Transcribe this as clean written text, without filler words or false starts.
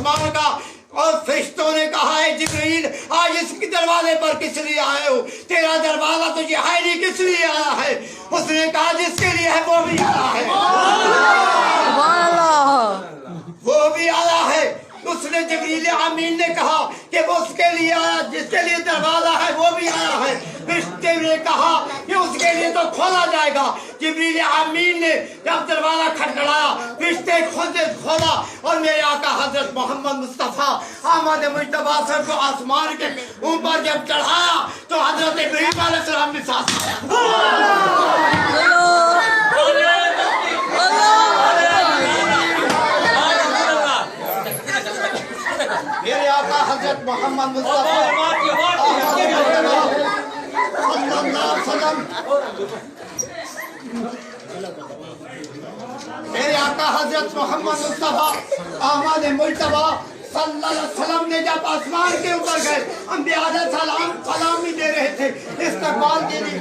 आसमान का। और फरिश्तों ने कहा है जिब्रील आज इसके दरवाजे पर किस लिए आए हो, तेरा दरवाजा तुझे है नहीं, किस लिए आया है? उसने कहा जिसके लिए है वो भी आया है, वो भी आया है। उसने जिब्रील अमीन ने कहा कि वो उसके लिए आया जिसके लिए दरवाजा है, वो भी आया है। फरिश्ते ने कहा कि उसके लिए तो खोला जाएगा। जिब्रील अमीन ने जब दरवाजा खटखटाया, फरिश्ते खुद खोला और मेरे आका हजरत मोहम्मद मुस्तफा अहमद मुज्तबा सर को आसमान के ऊपर जब चढ़ाया तो हजरत इब्राहीम अलैहिस्सलाम ने साथ मेरे आका हजरत मोहम्मद मुस्तफा मेरे आका हजरत मोहम्मद मुस्तफा अहमद मुज्तबा सल्लल्लाहु अलैहि वसल्लम ने जब आसमान के ऊपर गए, अंबिया अलैहि सलाम सलामी दे रहे थे, इस्तकबाल के लिए